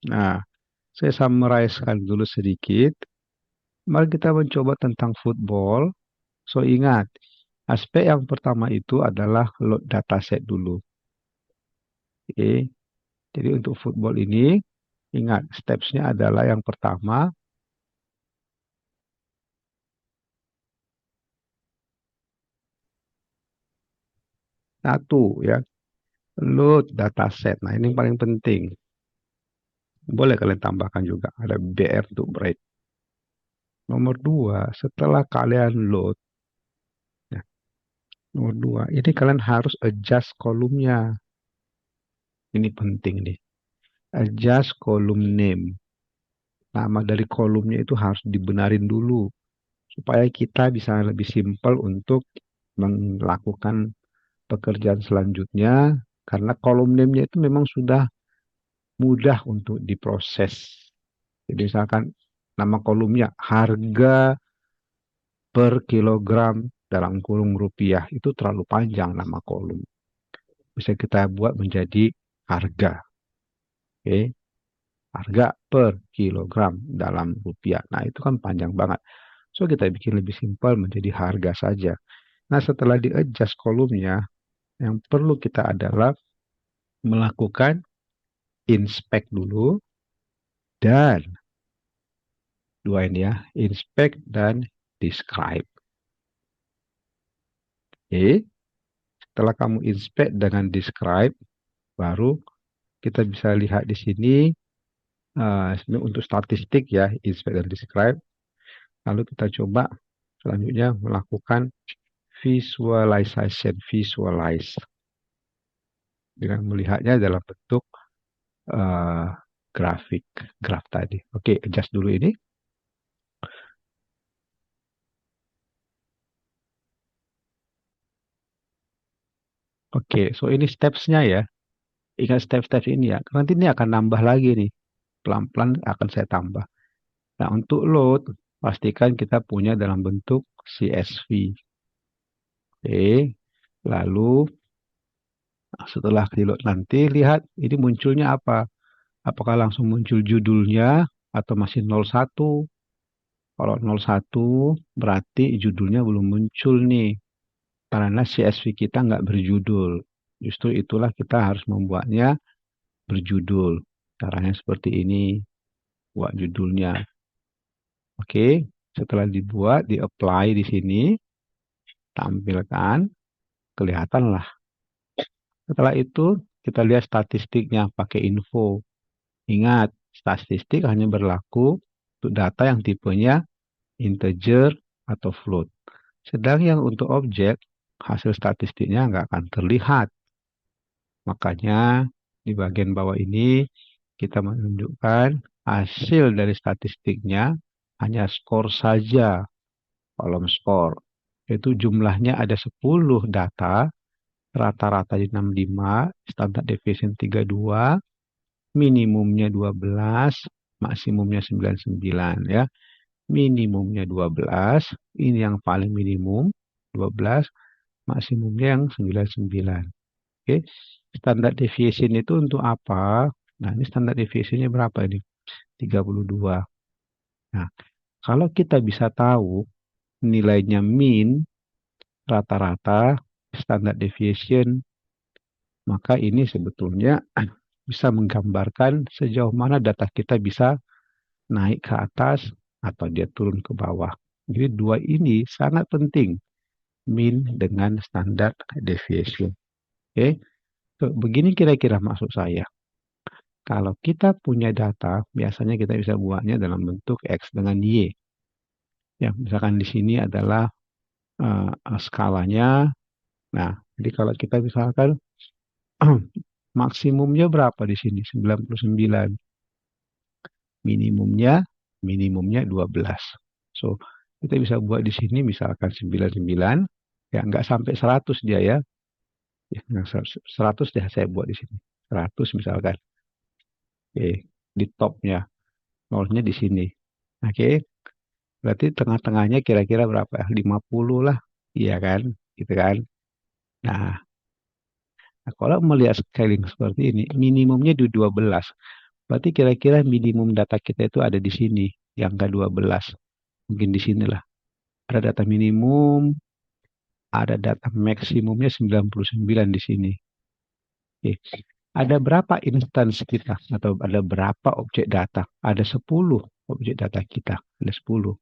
Nah, saya summarize-kan dulu sedikit. Mari kita mencoba tentang football. So, ingat, aspek yang pertama itu adalah load dataset dulu. Oke. Jadi untuk football ini, ingat, steps-nya adalah yang pertama, satu ya, load dataset. Nah, ini yang paling penting. Boleh kalian tambahkan juga, ada BR untuk break. Nomor dua, setelah kalian load, ya, nomor dua, ini kalian harus adjust kolomnya. Ini penting nih. Adjust column name. Nama dari kolomnya itu harus dibenarin dulu. Supaya kita bisa lebih simpel untuk melakukan pekerjaan selanjutnya. Karena kolom name-nya itu memang sudah mudah untuk diproses. Jadi misalkan nama kolomnya harga per kilogram dalam kurung rupiah. Itu terlalu panjang nama kolom. Bisa kita buat menjadi harga. Oke. Harga per kilogram dalam rupiah. Nah, itu kan panjang banget. So, kita bikin lebih simpel menjadi harga saja. Nah, setelah di-adjust kolomnya, yang perlu kita adalah melakukan inspect dulu dan dua ini ya, inspect dan describe. Oke, setelah kamu inspect dengan describe, baru kita bisa lihat di sini untuk statistik ya, inspect dan describe. Lalu kita coba selanjutnya melakukan visualization, visualize dengan melihatnya dalam bentuk uh, grafik, graf tadi. Oke, adjust dulu ini. Oke, so ini steps-nya ya. Ingat step-step ini ya. Nanti ini akan nambah lagi nih. Pelan-pelan akan saya tambah. Nah, untuk load, pastikan kita punya dalam bentuk CSV. Oke, lalu setelah di load nanti, lihat ini munculnya apa. Apakah langsung muncul judulnya atau masih 01? Kalau 01 berarti judulnya belum muncul nih. Karena CSV kita nggak berjudul. Justru itulah kita harus membuatnya berjudul. Caranya seperti ini, buat judulnya. Oke, setelah dibuat, di-apply di sini, tampilkan, kelihatanlah. Setelah itu, kita lihat statistiknya pakai info. Ingat, statistik hanya berlaku untuk data yang tipenya integer atau float. Sedang yang untuk objek, hasil statistiknya nggak akan terlihat. Makanya di bagian bawah ini kita menunjukkan hasil dari statistiknya hanya skor saja, kolom skor. Itu jumlahnya ada 10 data, rata-rata di 65, standar deviation 32, minimumnya 12, maksimumnya 99 ya. Minimumnya 12, ini yang paling minimum 12, maksimumnya yang 99. Oke. Standar deviation itu untuk apa? Nah, ini standar deviationnya berapa ini? 32. Nah, kalau kita bisa tahu nilainya mean, rata-rata, standar deviation, maka ini sebetulnya bisa menggambarkan sejauh mana data kita bisa naik ke atas atau dia turun ke bawah. Jadi dua ini sangat penting, mean dengan standar deviation. Oke, so, begini kira-kira maksud saya. Kalau kita punya data, biasanya kita bisa buatnya dalam bentuk X dengan Y. Ya, misalkan di sini adalah skalanya. Nah, jadi kalau kita misalkan maksimumnya berapa di sini? 99. Minimumnya 12. So, kita bisa buat di sini misalkan 99. Ya, nggak sampai 100 dia ya. Ya, 100 deh saya buat di sini. 100 misalkan. Oke, di topnya. Nolnya di sini. Oke, berarti tengah-tengahnya kira-kira berapa? 50 lah. Iya kan? Gitu kan? Nah, kalau melihat scaling seperti ini, minimumnya di 12. Berarti kira-kira minimum data kita itu ada di sini, yang ke-12. Mungkin di sinilah. Ada data minimum, ada data maksimumnya 99 di sini. Oke. Ada berapa instansi kita atau ada berapa objek data? Ada 10 objek data kita, ada 10.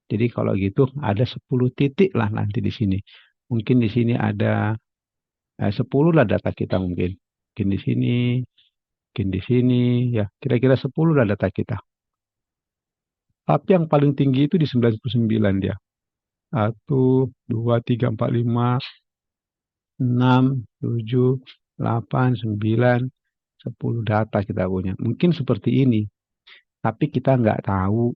Jadi kalau gitu ada 10 titik lah nanti di sini. Mungkin di sini ada 10 lah data kita mungkin. Mungkin di sini, ya kira-kira 10 lah data kita. Tapi yang paling tinggi itu di 99 dia. 1, 2, 3, 4, 5, 6, 7, 8, 9, 10 data kita punya. Mungkin seperti ini. Tapi kita nggak tahu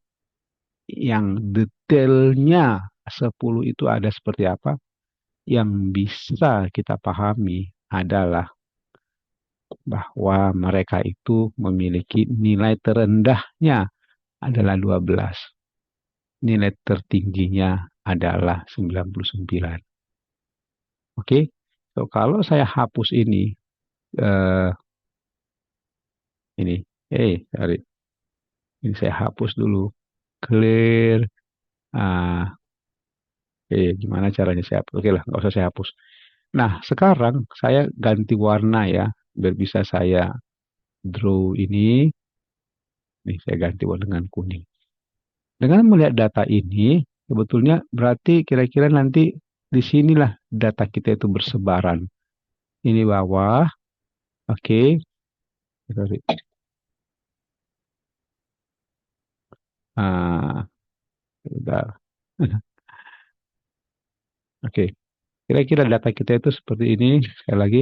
yang detailnya 10 itu ada seperti apa. Yang bisa kita pahami adalah bahwa mereka itu memiliki nilai terendahnya adalah 12. Nilai tertingginya adalah 99. Oke. So, kalau saya hapus eh, ini, sorry. Ini saya hapus dulu. Clear. Ah, gimana caranya saya hapus? Oke lah, nggak usah saya hapus. Nah, sekarang saya ganti warna ya, biar bisa saya draw ini. Nih, saya ganti warna dengan kuning. Dengan melihat data ini, sebetulnya berarti kira-kira nanti di sinilah data kita itu bersebaran. Ini bawah, oke. Sorry. Ah, bentar. Oke, kira-kira data kita itu seperti ini. Sekali lagi,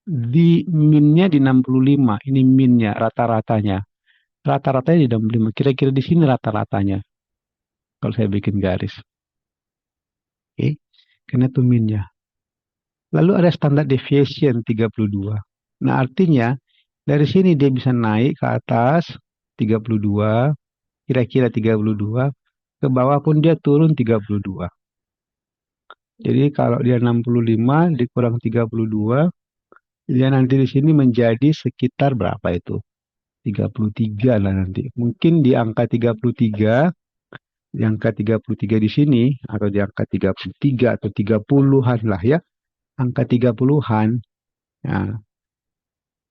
di minnya di 65. Ini minnya, rata-ratanya. Rata-ratanya di 65. Kira-kira di sini rata-ratanya. Kalau saya bikin garis. Oke, karena itu minnya. Lalu ada standard deviation 32. Nah, artinya dari sini dia bisa naik ke atas 32, kira-kira 32, ke bawah pun dia turun 32. Jadi kalau dia 65 dikurang 32, dia nanti di sini menjadi sekitar berapa itu? 33 lah nanti. Mungkin di angka 33, di angka 33 di sini, atau di angka 33 atau 30-an lah ya. Angka 30-an. Nah,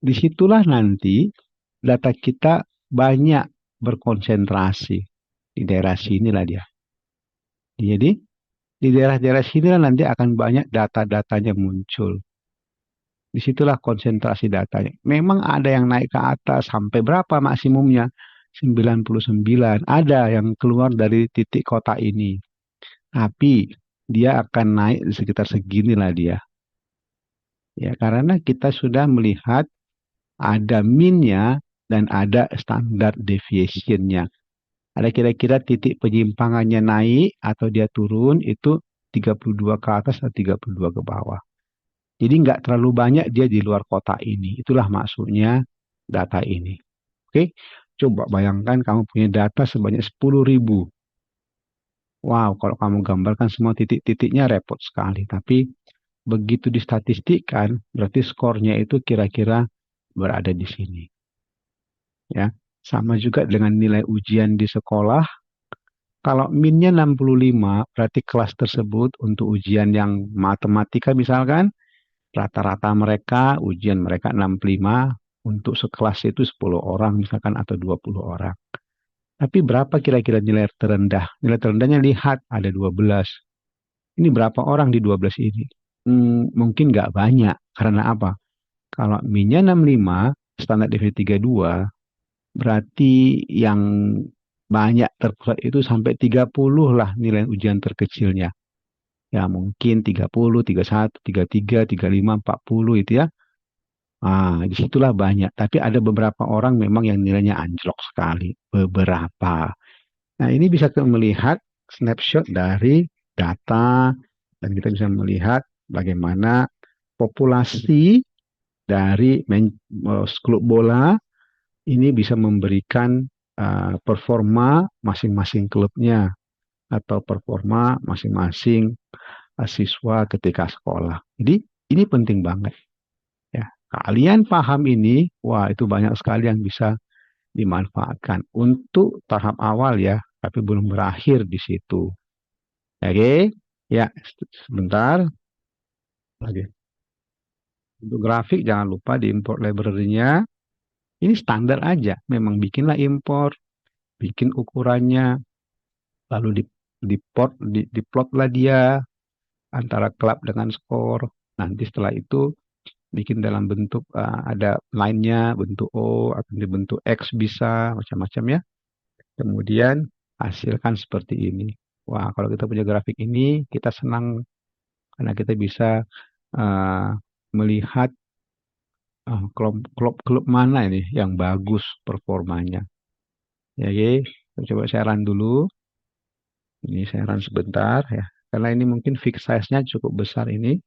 disitulah nanti data kita banyak berkonsentrasi. Di daerah sinilah dia. Jadi, di daerah-daerah sinilah nanti akan banyak data-datanya muncul. Disitulah konsentrasi datanya. Memang ada yang naik ke atas sampai berapa maksimumnya? 99. Ada yang keluar dari titik kota ini. Tapi dia akan naik di sekitar seginilah dia. Ya, karena kita sudah melihat ada minnya dan ada standar deviationnya. Ada kira-kira titik penyimpangannya naik atau dia turun itu 32 ke atas atau 32 ke bawah. Jadi nggak terlalu banyak dia di luar kota ini. Itulah maksudnya data ini. Oke, coba bayangkan kamu punya data sebanyak 10.000. Wow, kalau kamu gambarkan semua titik-titiknya repot sekali. Tapi begitu distatistikkan, berarti skornya itu kira-kira berada di sini. Ya, sama juga dengan nilai ujian di sekolah. Kalau minnya 65, berarti kelas tersebut untuk ujian yang matematika misalkan, rata-rata mereka, ujian mereka 65, untuk sekelas itu 10 orang misalkan atau 20 orang. Tapi berapa kira-kira nilai terendah? Nilai terendahnya lihat, ada 12. Ini berapa orang di 12 ini? Mungkin nggak banyak. Karena apa? Kalau minnya 65, standar deviasi 32, berarti yang banyak terpusat itu sampai 30 lah nilai ujian terkecilnya. Ya mungkin 30, 31, 33, 35, 40 itu ya. Ah, disitulah banyak. Tapi ada beberapa orang memang yang nilainya anjlok sekali. Beberapa. Nah, ini bisa kita melihat snapshot dari data dan kita bisa melihat bagaimana populasi dari klub bola ini bisa memberikan performa masing-masing klubnya atau performa masing-masing siswa ketika sekolah. Jadi ini penting banget ya. kalian paham ini, wah itu banyak sekali yang bisa dimanfaatkan untuk tahap awal ya, tapi belum berakhir di situ. Oke, ya sebentar lagi. Untuk grafik jangan lupa diimport library-nya. Ini standar aja, memang bikinlah import, bikin ukurannya, lalu diplotlah dia antara club dengan skor. Nanti setelah itu bikin dalam bentuk ada line-nya, bentuk O, atau dibentuk X bisa, macam-macam ya. Kemudian hasilkan seperti ini. Wah, kalau kita punya grafik ini, kita senang karena kita bisa uh, melihat klub mana ini yang bagus performanya. Ya, oke. Coba saya run dulu. Ini saya run sebentar ya. Karena ini mungkin fix size-nya cukup besar ini.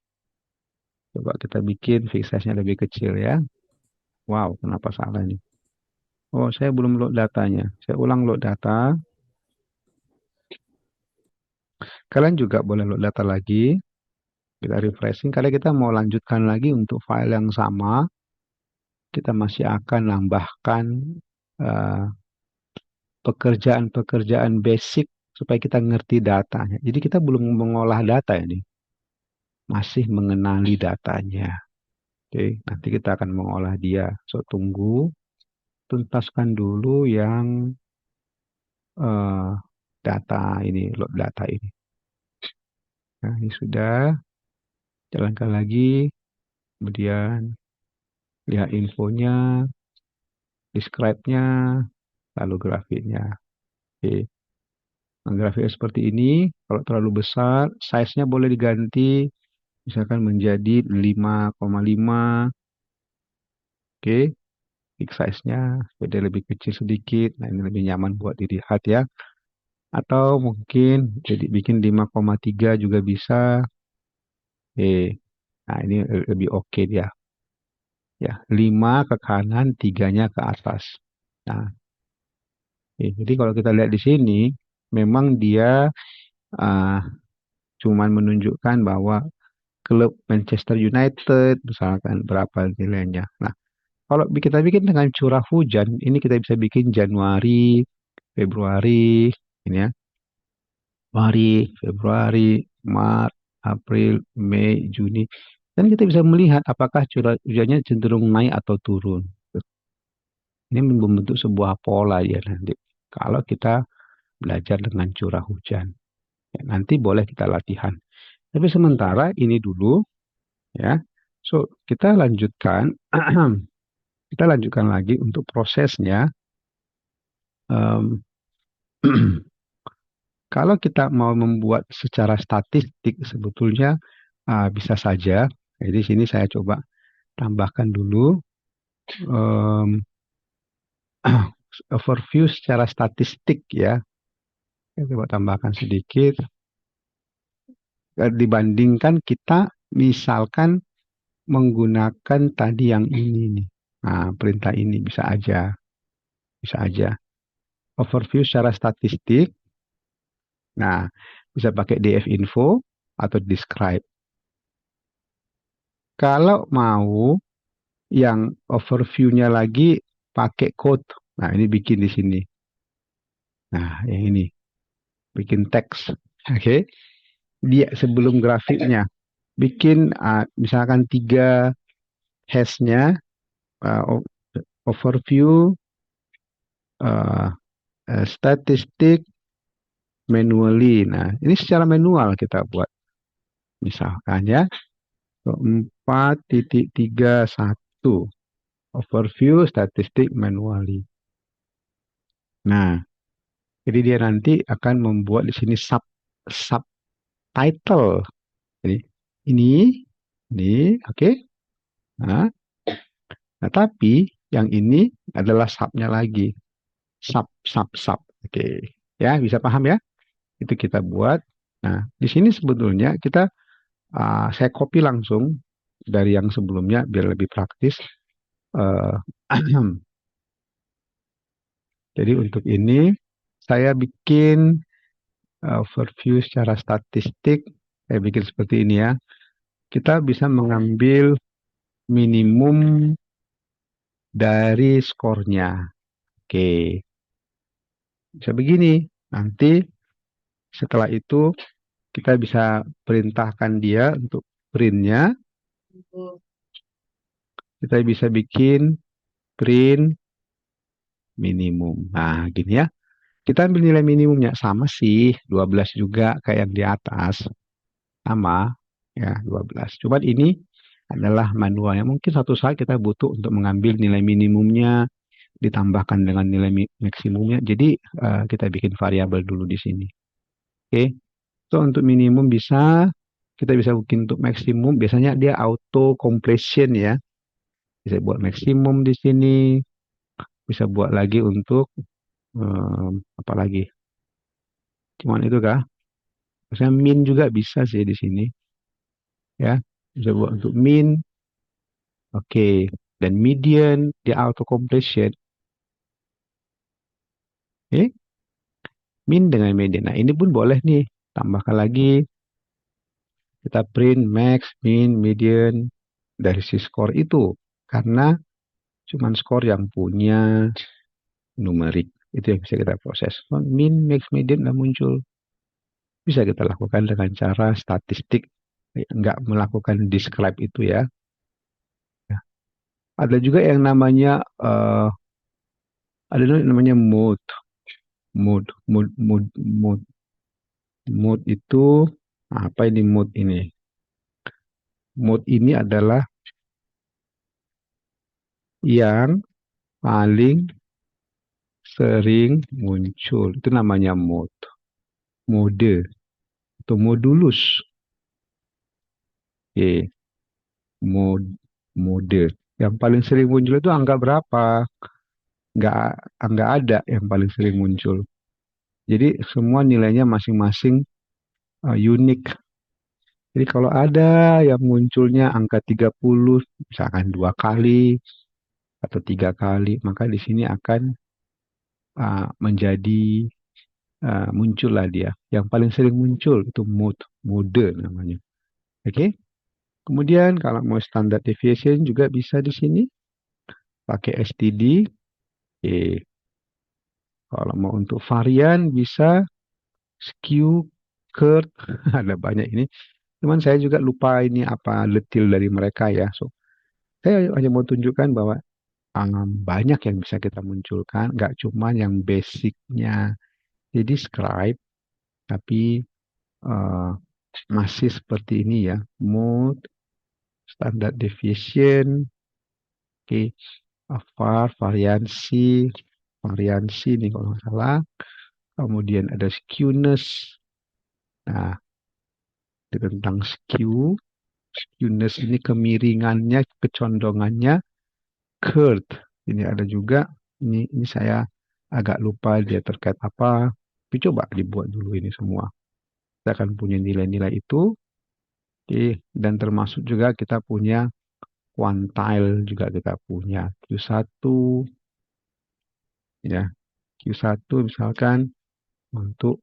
Coba kita bikin fix size-nya lebih kecil ya. Wow, kenapa salah ini? Oh, saya belum load datanya. Saya ulang load data. Kalian juga boleh load data lagi. Kita refreshing. Kalau kita mau lanjutkan lagi untuk file yang sama, kita masih akan nambahkan eh, pekerjaan-pekerjaan basic supaya kita ngerti datanya. Jadi kita belum mengolah data ini, masih mengenali datanya. Oke, nanti kita akan mengolah dia. So, tunggu, tuntaskan dulu yang eh, data ini, load data ini. Nah, ini sudah, jalankan lagi, kemudian lihat infonya, describe-nya, lalu grafiknya. Oke, nah, grafiknya seperti ini. Kalau terlalu besar, size-nya boleh diganti, misalkan menjadi 5,5. Oke, big size-nya supaya lebih kecil sedikit. Nah, ini lebih nyaman buat dilihat ya. Atau mungkin jadi bikin 5,3 juga bisa. Nah ini lebih oke dia. Ya, 5 ke kanan, 3-nya ke atas. Nah, jadi kalau kita lihat di sini, memang dia uh, cuman menunjukkan bahwa klub Manchester United, misalkan berapa nilainya. Nah, kalau kita bikin dengan curah hujan, ini kita bisa bikin Januari, Februari, ini ya. Januari, Februari, Maret, April, Mei, Juni. Dan kita bisa melihat apakah curah hujannya cenderung naik atau turun. Ini membentuk sebuah pola ya nanti. Kalau kita belajar dengan curah hujan. Ya, nanti boleh kita latihan. Tapi sementara ini dulu ya. So, kita lanjutkan. Kita lanjutkan lagi untuk prosesnya. Em, kalau kita mau membuat secara statistik sebetulnya bisa saja. Jadi sini saya coba tambahkan dulu em, overview secara statistik ya. Saya coba tambahkan sedikit. Dibandingkan kita misalkan menggunakan tadi yang ini nih. Nah, perintah ini bisa aja, bisa aja. Overview secara statistik. Nah, bisa pakai df info atau describe. Kalau mau yang overview-nya lagi pakai code. Nah, ini bikin di sini. Nah, yang ini bikin teks. Oke. Dia sebelum grafiknya bikin misalkan 3 hash-nya uh, overview uh, statistik manually. Nah, ini secara manual kita buat. Misalkan ya, 4.31 overview statistik manually. Nah, jadi dia nanti akan membuat di sini subtitle. Jadi ini, oke. Okay. Nah, tapi yang ini adalah subnya lagi. Sub. Oke. Ya, bisa paham ya? Itu kita buat. Nah, di sini sebetulnya saya copy langsung dari yang sebelumnya biar lebih praktis. Uh, jadi untuk ini saya bikin overview secara statistik. Saya bikin seperti ini ya. Kita bisa mengambil minimum dari skornya. Oke, bisa begini. Nanti setelah itu kita bisa perintahkan dia untuk printnya. Kita bisa bikin print minimum. Nah, gini ya. Kita ambil nilai minimumnya sama sih, 12 juga kayak yang di atas. Sama, ya 12. Cuman ini adalah manualnya. Mungkin suatu saat kita butuh untuk mengambil nilai minimumnya, ditambahkan dengan nilai maksimumnya. Jadi kita bikin variabel dulu di sini. Oke, so untuk minimum bisa, kita bisa bikin untuk maksimum. Biasanya dia auto completion ya. Bisa buat maksimum di sini, bisa buat lagi untuk apa lagi? Cuman itu kah? Misalnya min juga bisa sih di sini ya. Bisa buat untuk min, oke. Dan median di auto completion, oke. Min dengan median. Nah ini pun boleh nih. Tambahkan lagi, kita print max, min, median dari si skor itu. Karena cuman skor yang punya numerik. Itu yang bisa kita proses. Min, max, median udah muncul. Bisa kita lakukan dengan cara statistik. Nggak melakukan describe itu ya. Ya. Ada juga yang namanya ada namanya mode, mode, mode, mode, mode, mode itu apa ini mode ini? Mode ini adalah yang paling sering muncul. Itu namanya mode, mode atau modulus. Oke, mode, mode. Yang paling sering muncul itu angka berapa? Nggak, nggak ada yang paling sering muncul. Jadi semua nilainya masing-masing unik. Jadi kalau ada yang munculnya angka 30, misalkan 2 kali atau 3 kali, maka di sini akan menjadi muncullah dia. Yang paling sering muncul itu mode namanya. Oke. Kemudian kalau mau standard deviation juga bisa di sini pakai STD. Oke. Kalau mau untuk varian bisa skew, curve, ada banyak ini. Cuman saya juga lupa ini apa detail dari mereka ya. So, saya hanya mau tunjukkan bahwa banyak yang bisa kita munculkan, nggak cuma yang basicnya di describe, tapi uh, masih seperti ini ya, mode, standard deviation, oke, var, variansi, variansi nih kalau nggak salah, kemudian ada skewness, nah tentang skewness ini kemiringannya, kecondongannya, curve, ini ada juga, ini saya agak lupa dia terkait apa, tapi coba dibuat dulu ini semua. Kita akan punya nilai-nilai itu. Oke, dan termasuk juga kita punya quantile juga kita punya. Q1 ya. Q1 misalkan untuk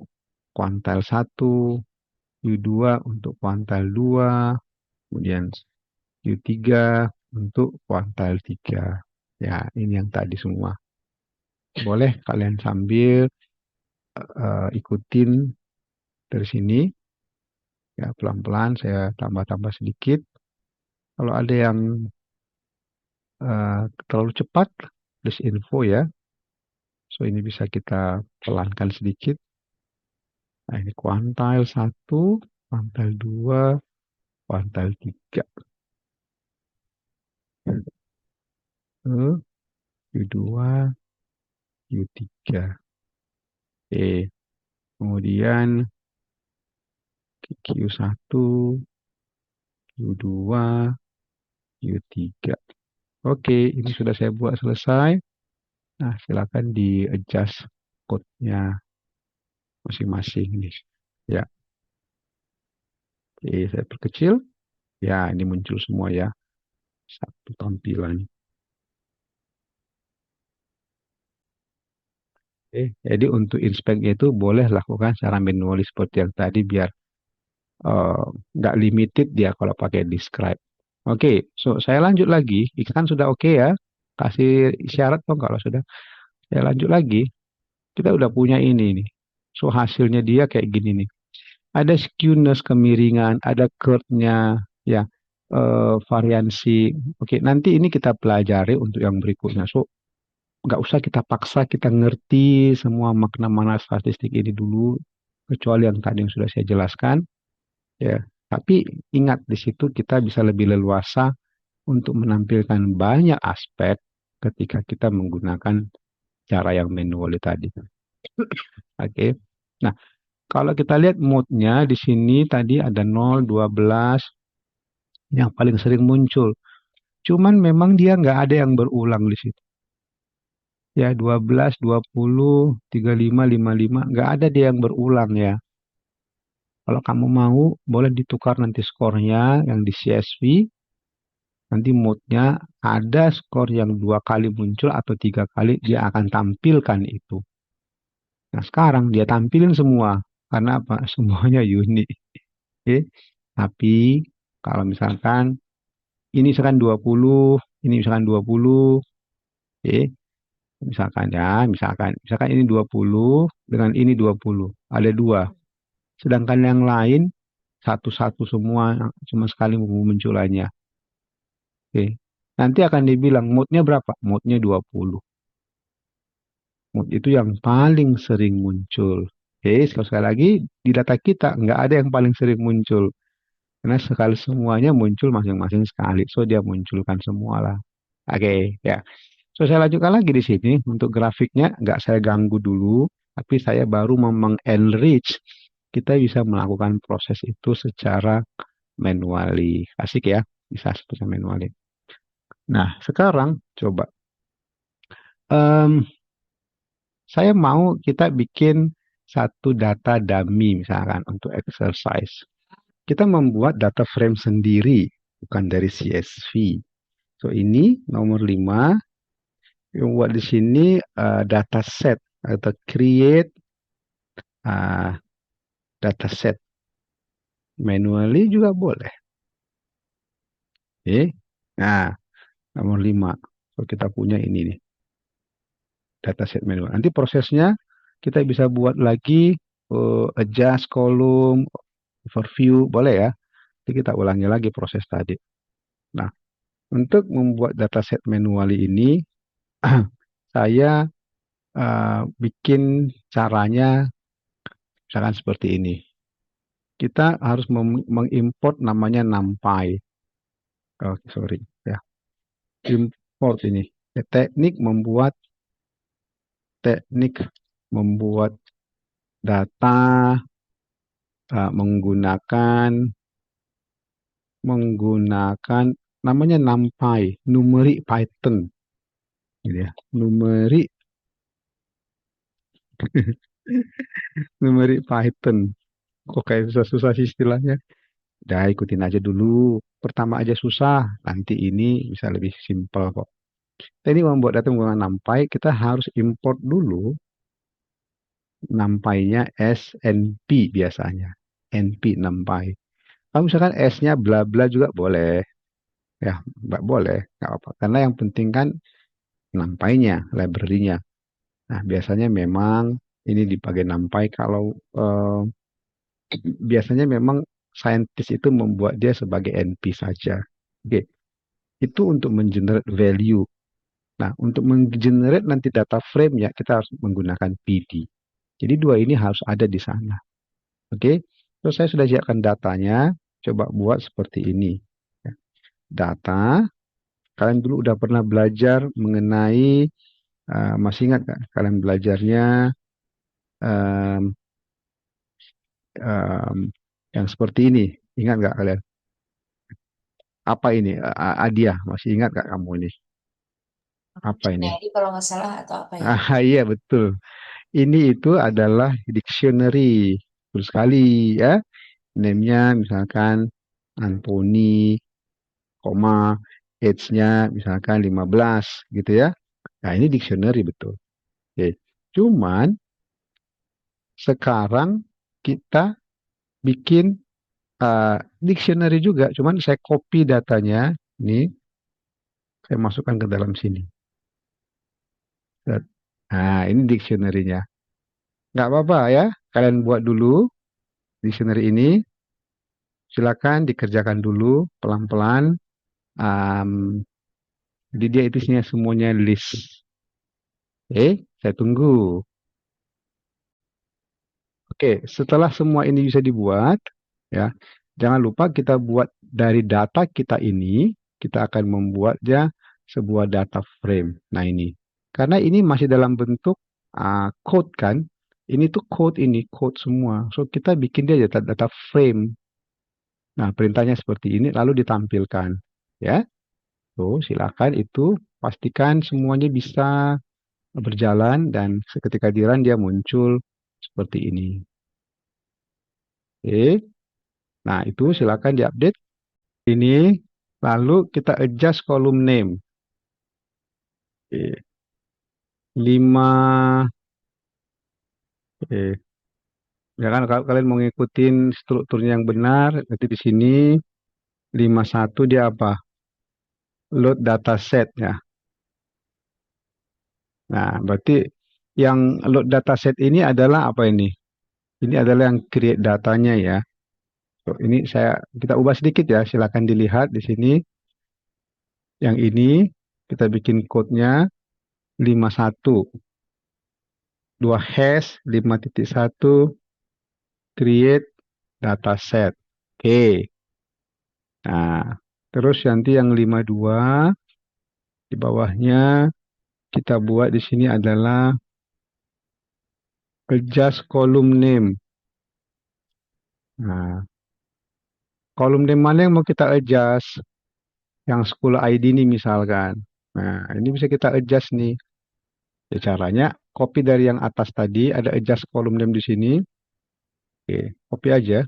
quantile 1, Q2 untuk quantile 2, kemudian Q3 untuk quantile 3. Ya, ini yang tadi semua. Boleh kalian sambil ikutin dari sini. Ya, pelan-pelan saya tambah-tambah sedikit. Kalau ada yang terlalu cepat, please info ya. So ini bisa kita pelankan sedikit. Nah ini kuantil 1, kuantil 2, kuantil 3. Q2, Q3. Oke, kemudian Q1, Q2, Q3. Oke, ini sudah saya buat selesai. Nah, silakan di-adjust code-nya masing-masing nih. Ya, oke, saya perkecil. Ya, ini muncul semua ya. Satu tampilan. Oke, jadi untuk inspect itu boleh lakukan secara manual seperti yang tadi biar eh, nggak limited dia kalau pakai describe. Oke, so saya lanjut lagi. Ikan sudah oke ya. Kasih isyarat dong kalau sudah. Saya lanjut lagi. Kita udah punya ini nih. So hasilnya dia kayak gini nih. Ada skewness kemiringan, ada curve-nya, ya, variansi. Oke, nanti ini kita pelajari untuk yang berikutnya. So nggak usah kita paksa kita ngerti semua makna mana statistik ini dulu, kecuali yang tadi yang sudah saya jelaskan, ya. Tapi ingat di situ kita bisa lebih leluasa untuk menampilkan banyak aspek ketika kita menggunakan cara yang manual tadi. Oke. Nah, kalau kita lihat mode-nya di sini tadi ada 0, 12 yang paling sering muncul. Cuman memang dia nggak ada yang berulang di situ. Ya, 12, 20, 35, 55, nggak ada dia yang berulang ya. Kalau kamu mau, boleh ditukar nanti skornya yang di CSV. Nanti mode-nya ada skor yang 2 kali muncul atau 3 kali, dia akan tampilkan itu. Nah, sekarang dia tampilin semua. Karena apa? Semuanya unik. Oke. Tapi kalau misalkan ini misalkan 20, ini misalkan 20, oke. Misalkan ini 20 dengan ini 20. Ada dua. Sedangkan yang lain satu-satu semua cuma sekali munculannya. Oke. Nanti akan dibilang mode-nya berapa? Mode-nya 20. Mode itu yang paling sering muncul. Oke, sekali lagi di data kita nggak ada yang paling sering muncul. Karena sekali semuanya muncul masing-masing sekali. So dia munculkan semua lah. Oke, ya. So saya lanjutkan lagi di sini untuk grafiknya nggak saya ganggu dulu, tapi saya baru enrich. Kita bisa melakukan proses itu secara manually. Asik ya, bisa secara manually. Nah, sekarang coba. Em, saya mau kita bikin satu data dummy misalkan untuk exercise. Kita membuat data frame sendiri, bukan dari CSV. So ini nomor 5 yang buat di sini data set atau create uh, data set manually juga boleh. Oke. Nah, nomor 5. So kita punya ini nih, dataset manual. Nanti prosesnya kita bisa buat lagi adjust column, overview, boleh ya. Jadi kita ulangi lagi proses tadi. Nah, untuk membuat dataset manual ini, saya bikin caranya misalkan seperti ini. Kita harus mengimport namanya NumPy. Oh, sorry ya. Import ini. Teknik membuat data menggunakan menggunakan namanya NumPy, numeric Python, gitu ya. Numeric Python. Kok kayak susah-susah sih istilahnya? Udah ikutin aja dulu. Pertama aja susah, nanti ini bisa lebih simpel kok. Ini membuat data menggunakan NumPy, kita harus import dulu NumPy-nya SNP biasanya. NP NumPy. Kalau misalkan S-nya bla bla juga boleh. Ya, nggak boleh, nggak apa. Karena yang penting kan NumPy-nya, library-nya. Nah, biasanya memang ini dipakai NumPy kalau biasanya memang saintis itu membuat dia sebagai NP saja. Oke, itu untuk mengenerate value. Nah, untuk mengenerate nanti data frame ya kita harus menggunakan PD. Jadi dua ini harus ada di sana. Oke, terus saya sudah siapkan datanya. Coba buat seperti ini. Ya, data, kalian dulu udah pernah belajar mengenai, masih ingat nggak kalian belajarnya em, em, yang seperti ini? Ingat nggak kalian? Apa ini? Adia, masih ingat nggak kamu ini? Apa ini? Dictionary kalau nggak salah atau apa ya? Ah, iya betul. Ini itu adalah dictionary. Betul sekali ya. Name-nya misalkan Anthony, koma, age-nya misalkan 15 gitu ya. Nah, ini dictionary betul. Oke. Cuman sekarang kita bikin dictionary juga, cuman saya copy datanya, ini saya masukkan ke dalam sini. Nah, ini dictionary-nya. Nggak apa-apa ya, kalian buat dulu dictionary ini, silakan dikerjakan dulu pelan-pelan. Um, jadi dia itu isinya semuanya list. Saya tunggu. Oke, setelah semua ini bisa dibuat, ya, jangan lupa kita buat dari data kita ini, kita akan membuatnya sebuah data frame. Nah ini, karena ini masih dalam bentuk code kan, ini tuh code semua. So kita bikin dia data frame. Nah perintahnya seperti ini, lalu ditampilkan, ya. So silakan itu pastikan semuanya bisa berjalan dan seketika di run dia muncul seperti ini. Oke. Nah, itu silakan diupdate ini. Lalu kita adjust kolom name. Oke. 5, oke. Ya kan kalau kalian mau ngikutin strukturnya yang benar, nanti di sini 51 dia apa? Load data set ya. Nah, berarti yang load data set ini adalah apa ini? Ini adalah yang create datanya ya. So, ini kita ubah sedikit ya. Silakan dilihat di sini. Yang ini kita bikin code-nya 51. 2 hash 5.1 create dataset. Oke. Nah, terus nanti yang 52 di bawahnya kita buat di sini adalah adjust column name. Nah, kolom name mana yang mau kita adjust? Yang school ID nih misalkan. Nah, ini bisa kita adjust nih. Ya, caranya copy dari yang atas tadi, ada adjust column name di sini. Oke, copy aja.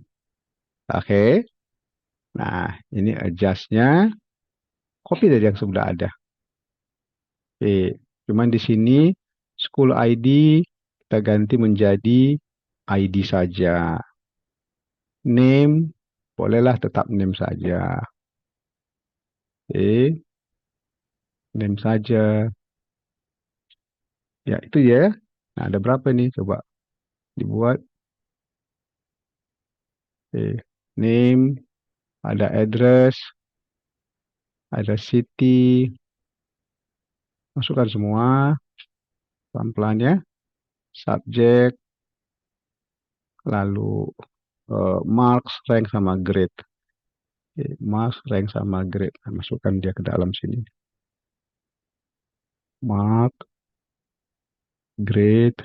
Oke. Nah, ini adjustnya copy dari yang sudah ada. Oke, cuman di sini school ID kita ganti menjadi ID saja. Name bolehlah tetap name saja. Oke, name saja. Ya, itu ya. Nah, ada berapa nih? Coba dibuat. Oke, name, ada address, ada city. Masukkan semua pelan-pelan ya. Subject, lalu marks, rank sama grade. Oke, marks, rank sama grade. Nah, masukkan dia ke dalam sini. Mark, grade,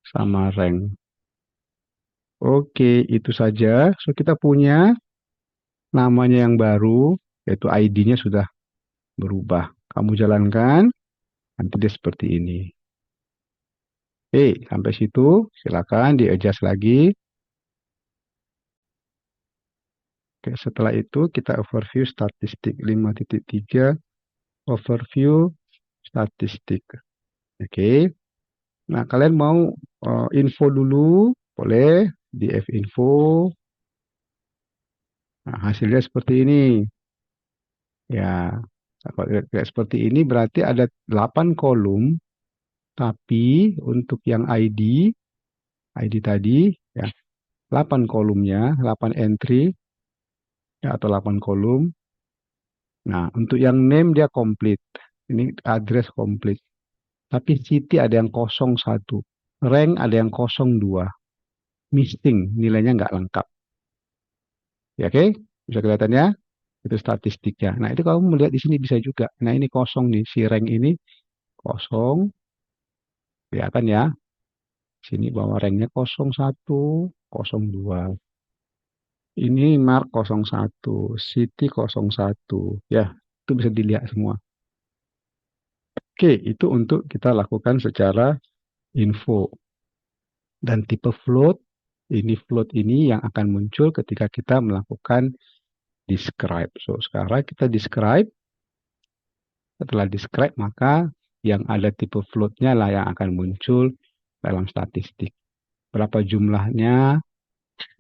sama rank. Oke, itu saja. So, kita punya namanya yang baru, yaitu ID-nya sudah berubah. Kamu jalankan, nanti dia seperti ini. Oke, sampai situ. Silakan di-adjust lagi. Oke, setelah itu kita overview statistik 5.3, overview statistik. Oke. Nah, kalian mau info dulu, boleh di F-info. Nah, hasilnya seperti ini. Ya, kalau kayak seperti ini berarti ada 8 kolom, tapi untuk yang ID tadi, ya, 8 kolomnya, 8 entry, ya, atau 8 kolom. Nah, untuk yang name dia komplit. Ini address komplit. Tapi city ada yang 01. Rank ada yang 02. Missing, nilainya nggak lengkap. Ya, oke? Bisa kelihatan ya? Itu statistiknya. Nah, itu kamu melihat di sini bisa juga. Nah, ini kosong nih. Si rank ini kosong. Kelihatan ya? Sini bahwa ranknya 01, 02. Ini mark 01, city 01. Ya, itu bisa dilihat semua. Oke, itu untuk kita lakukan secara info. Dan tipe float ini yang akan muncul ketika kita melakukan describe. So, sekarang kita describe. Setelah describe, maka yang ada tipe floatnya lah yang akan muncul dalam statistik. Berapa jumlahnya,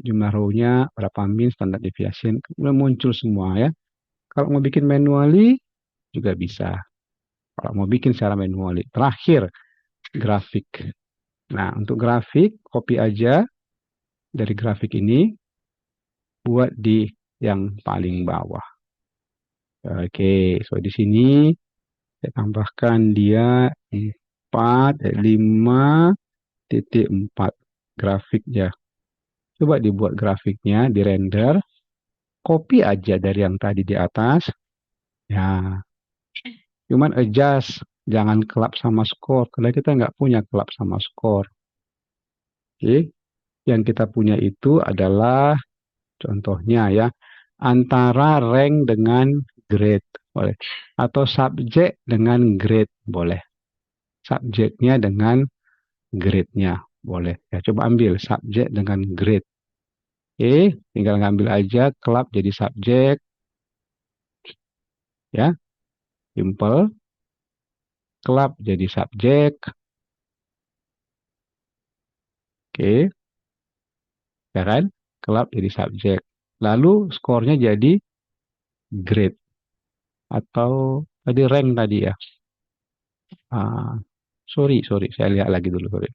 jumlah row-nya, berapa min, standard deviation, kemudian muncul semua ya. Kalau mau bikin manually juga bisa. Kalau mau bikin secara manually. Terakhir, grafik. Nah, untuk grafik, copy aja dari grafik ini, buat di yang paling bawah. Oke, so di sini saya tambahkan dia 5.4 grafiknya. Coba dibuat grafiknya, di render, copy aja dari yang tadi di atas. Ya, cuman adjust, jangan kelap sama score, karena kita nggak punya kelap sama score. Oke, yang kita punya itu adalah contohnya ya, antara rank dengan grade boleh, atau subjek dengan grade boleh, subjeknya dengan grade-nya boleh. Ya, coba ambil subjek dengan grade. Oke, tinggal ngambil aja kelap jadi subjek ya, simple. Kelap jadi subjek. Oke, ya kan? Kelap jadi subjek. Lalu skornya jadi grade atau tadi rank tadi ya. Ah, sorry, saya lihat lagi dulu. Sorry.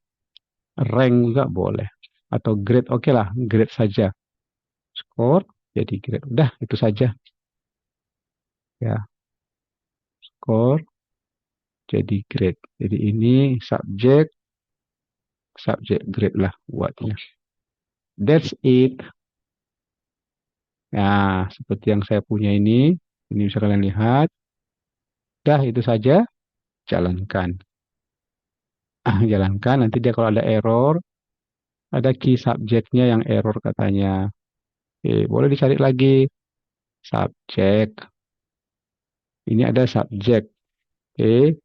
Rank juga boleh. Atau grade, oke lah, grade saja. Skor jadi grade. Udah, itu saja. Ya, skor jadi grade. Jadi ini subjek, subjek grade lah buatnya. That's it. Nah, seperti yang saya punya ini bisa kalian lihat. Dah, itu saja. Jalankan. Jalankan, nanti dia kalau ada error, ada key subjeknya yang error katanya. Oke, boleh dicari lagi. Subjek. Ini ada subjek. Oke.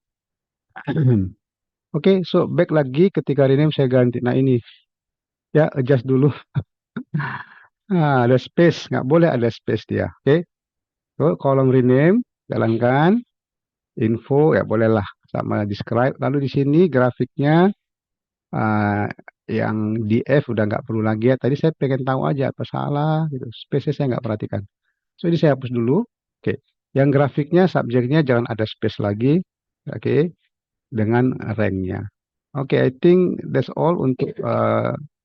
Oke, so back lagi ketika rename saya ganti. Nah ini, ya adjust dulu. Nah, ada space, nggak boleh ada space dia. Oke, so kolom rename, jalankan. Info, ya bolehlah. Sama describe. Lalu di sini grafiknya, ah, yang df udah nggak perlu lagi ya. Tadi saya pengen tahu aja apa salah gitu. Space saya nggak perhatikan. So ini saya hapus dulu. Oke. Yang grafiknya, subjeknya jangan ada space lagi. Oke. Dengan ranknya. Oke, I think that's all untuk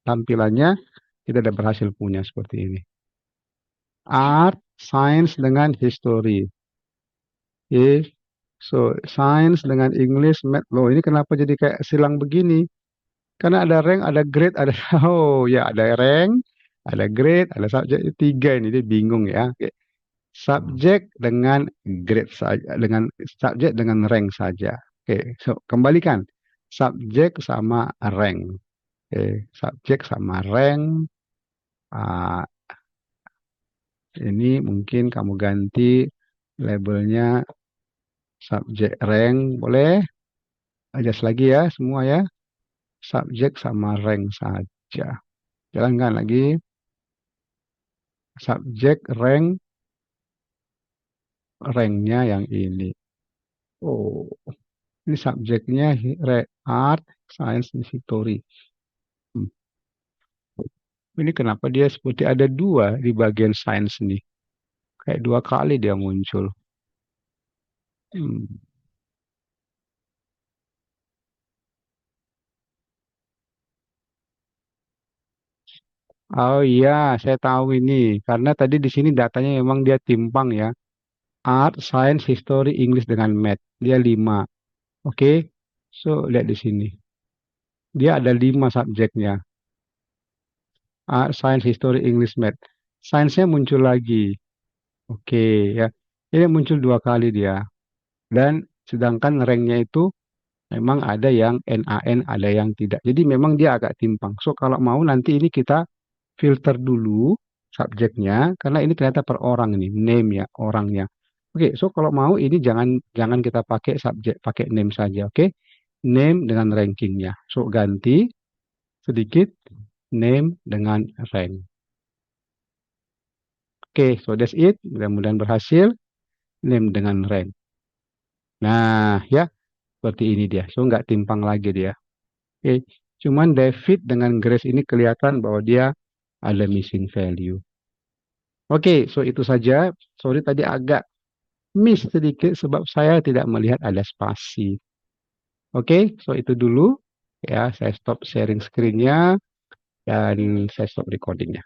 tampilannya. Kita udah berhasil punya seperti ini. Art, science dengan history. Oke. So, science dengan English, math. Loh, ini kenapa jadi kayak silang begini? Karena ada rank, ada grade, ada oh ya ada rank, ada grade, ada subjek. Tiga ini dia bingung ya. Oke. Subjek dengan grade saja, dengan subjek dengan rank saja. Oke, so kembalikan subjek sama rank. Oke, subjek sama rank. Ah, ini mungkin kamu ganti labelnya subjek rank, boleh? Adjust lagi ya semua ya. Subjek sama rank saja. Jalankan lagi. Subjek rank, ranknya yang ini. Oh, ini subjeknya art, science, and history. Hmm. Ini kenapa dia seperti ada dua di bagian sains nih? Kayak dua kali dia muncul. Hmm. Oh iya, saya tahu ini. Karena tadi di sini datanya memang dia timpang ya. Art, Science, History, English dengan Math. Dia 5. Oke, so lihat di sini. Dia ada 5 subjeknya. Art, Science, History, English, Math. Sainsnya muncul lagi. Oke, ya. Ini muncul dua kali dia. Dan sedangkan ranknya itu memang ada yang NaN, ada yang tidak. Jadi memang dia agak timpang. So kalau mau nanti ini kita filter dulu subjeknya karena ini ternyata per orang ini, name ya, orangnya. Oke, so kalau mau ini jangan jangan kita pakai subjek, pakai name saja, oke? Name dengan rankingnya. So ganti sedikit name dengan rank. Oke, so that's it. Mudah-mudahan berhasil. Name dengan rank. Nah, ya seperti ini dia. So nggak timpang lagi dia. Oke, cuman David dengan Grace ini kelihatan bahwa dia ada missing value. Oke, so itu saja. Sorry tadi agak miss sedikit sebab saya tidak melihat ada spasi. Oke, so itu dulu. Ya, saya stop sharing screen-nya dan saya stop recording-nya.